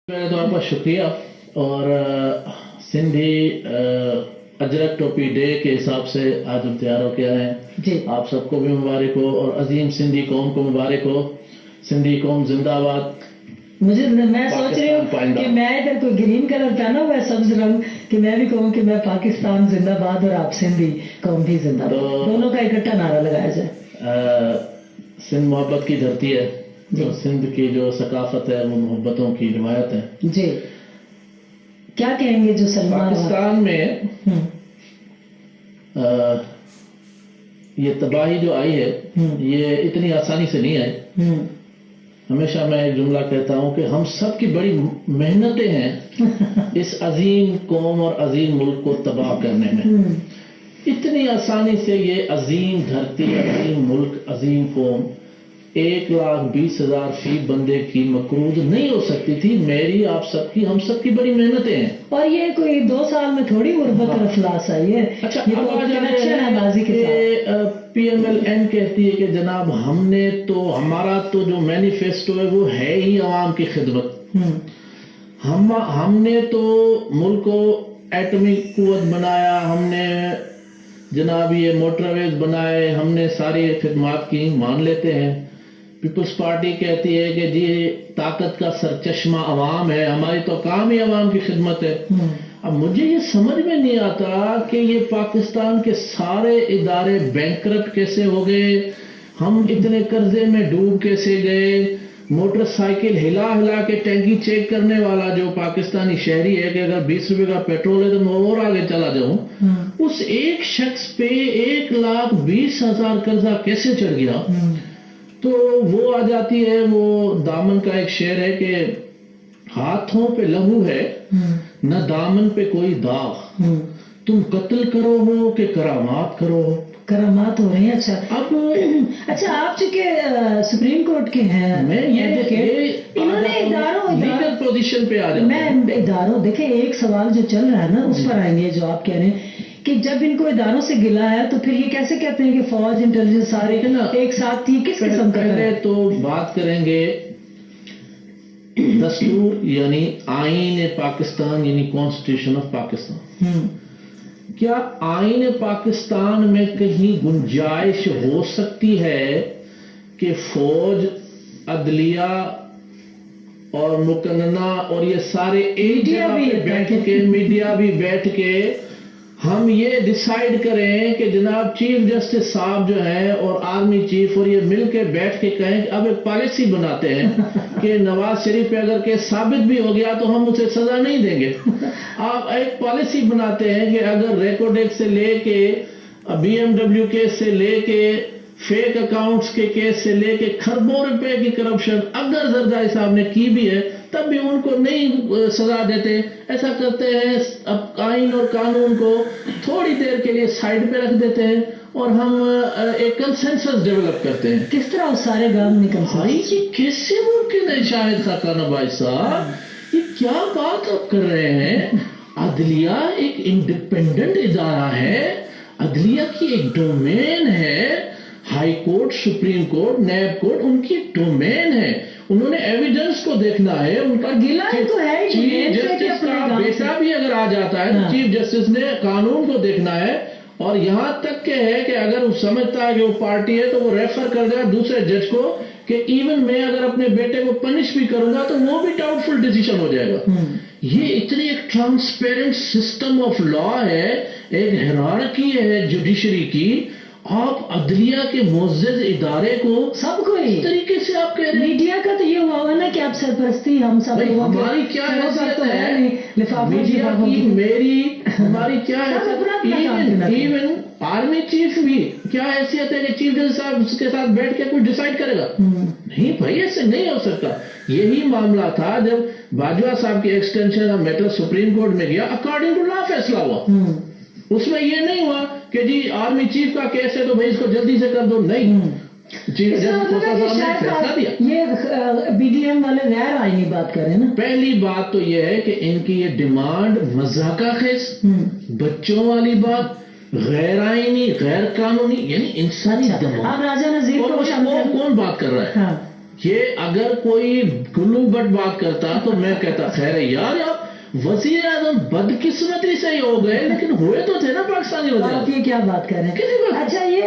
पहले तो आपका शुक्रिया और सिंधी अजरक टोपी डे के हिसाब से आज हम तैयार होके आए हैं जी। आप सबको भी मुबारक हो और अजीम सिंधी कौम को मुबारक हो। सिंधी कौम जिंदाबाद। मैं सोच रही हूँ कि मैं इधर कोई ग्रीन कलर पहना हुआ है सब्ज रंग कि मैं भी कहूँ कि मैं पाकिस्तान जिंदाबाद और आप सिंधी कौम भी जिंदाबाद, दोनों का इकट्ठा नारा लगाया जाए। सिंध मोहब्बत की धरती है, तो सिंध की जो सकाफत है वो मोहब्बतों की रिवायत है। जी, क्या कहेंगे जो सलमान पाकिस्तान में ये तबाही जो आई है ये इतनी आसानी से नहीं आई। हमेशा मैं एक जुमला कहता हूं कि हम सब की बड़ी मेहनतें हैं इस अजीम कौम और अजीम मुल्क को तबाह करने में। इतनी आसानी से ये अजीम धरती, अजीम मुल्क, अजीम कौम 1,20,000 फी बंदे की मकरूज नहीं हो सकती थी। मेरी, आप सबकी, हम सबकी बड़ी मेहनतें हैं और ये कोई 2 साल में थोड़ी गुर्बत और अफलास आई है। अच्छा, ये तो कनेक्शन है बाजी के साथ। PMLN कहती है कि जनाब हमारा तो जो मैनिफेस्टो है वो है ही अवाम की खिदमत। हमने तो मुल्क को एटमिक कुव्वत बनाया, हमने जनाब ये मोटरवेज बनाए, हमने सारी खिदमत की, मान लेते हैं। पीपल्स पार्टी कहती है कि जी ताकत का सरचश्मा अवाम है, हमारी तो काम ही अवाम की खिदमत है। अब मुझे ये समझ में नहीं आता कि ये पाकिस्तान के सारे इदारे बैंकरप्ट कैसे हो गए, हम इतने कर्जे में डूब कैसे गए। मोटरसाइकिल हिला हिला के टैंकी चेक करने वाला जो पाकिस्तानी शहरी है कि अगर 20 रुपए का पेट्रोल है तो मैं और आगे चला जाऊं, उस एक शख्स पे 1,20,000 कर्जा कैसे चढ़ गया। तो वो आ जाती है, वो दामन का एक शेर है कि हाथों पे लहू है न दामन पे कोई दाग, तुम कत्ल करो हो कि करामात करो हो। करामात हो रही है। अच्छा आप चूंकि सुप्रीम कोर्ट के हैं, मैं ये इन्होंने लीगल पोजीशन पे आ जाता मैं इदारों देखे एक सवाल जो चल रहा है ना उस पर आएंगे जो आप कह रहे हैं कि जब इनको इदारों से गिला है तो फिर ये कैसे कहते हैं कि फौज इंटेलिजेंस सारे एक साथ थी, किस किस्म का। पहले तो बात करेंगे दस्तूर यानी आईन पाकिस्तान यानी कॉन्स्टिट्यूशन ऑफ पाकिस्तान। क्या आईन पाकिस्तान में कहीं गुंजाइश हो सकती है कि फौज, अदलिया और मुकन्ना और ये सारे एक जगह पे बैठ के, मीडिया भी बैठ के हम ये डिसाइड करें कि जनाब चीफ जस्टिस साहब जो है और आर्मी चीफ और ये मिल के बैठ के कहें कि अब एक पॉलिसी बनाते हैं कि नवाज शरीफ पे अगर केस साबित भी हो गया तो हम उसे सजा नहीं देंगे। आप एक पॉलिसी बनाते हैं कि अगर रेकोडेक्स से लेके BMW केस से लेके फेक अकाउंट्स के केस से लेके खरबों रुपए की करप्शन अगर जरदारी साहब ने की भी है तब भी उनको नहीं सजा देते। ऐसा करते हैं, अब आईन और कानून को थोड़ी देर के लिए साइड पे रख देते हैं और हम एक कंसेंसस डेवलप करते हैं। किस तरह उस सारे गांव निकल भाई ये कैसे मुमकिन है शाहिद साकाना भाई साहब, ये क्या बात आप कर रहे हैं। अदलिया एक इंडिपेंडेंट इदारा है, अदलिया की एक डोमेन है, हाई कोर्ट, सुप्रीम कोर्ट, नैब कोर्ट उनकी डोमेन है, उन्होंने एविडेंस को देखना है। उनका गिला तो है, चीफ जस्टिस का बेटा भी अगर आ जाता है तो चीफ जस्टिस ने कानून को देखना है और यहां तक के है कि अगर वो समझता है कि वो पार्टी है तो वो रेफर कर देगा दूसरे जज को कि इवन मैं अगर अपने बेटे को पनिश भी करूंगा तो वो भी डाउटफुल डिसीजन हो जाएगा। ये इतनी एक ट्रांसपेरेंट सिस्टम ऑफ लॉ है, एक हिरार्की है जुडिशरी की। आप अदलिया के मुअज़्ज़ज़ इदारे को सबको इस तरीके से आप कह रहे हैं। मीडिया का तो ये हुआ ना कि आप सरपरस्ती हम सब हमारी क्या हैसियत है मीडिया की, मेरी हमारी क्या हैसियत। इवन आर्मी चीफ भी क्या हैसियत है कि चीफ जस्टिस साहब उसके साथ बैठ के कुछ डिसाइड करेगा। नहीं भाई ऐसे नहीं हो सकता। यही मामला था जब बाजवा साहब की extension of matter supreme court में गया, अकॉर्डिंग टू लॉ फैसला हुआ। उसमें ये नहीं हुआ कि जी आर्मी चीफ का केस है तो भाई इसको जल्दी से कर दो, नहीं। ये BDM वाले गैर आईनी बात करें ना। पहली बात तो ये है कि इनकी ये डिमांड मजाका खेस, बच्चों वाली बात, गैर आईनी, गैर कानूनी, यानी इंसानी दमन। आप राजा नजीर को कौन बात कर रहा है? یہ اگر کوئی گلو بٹ بات کرتا تو میں کہتا خیر ہے یار وزیر اعظم بدقسمتی سے ہی ہو گئے لیکن ہوئے تو تھے نا پاکستانی وزیر اعظم. آپ یہ کیا بات کر رہے ہیں؟ اچھا یہ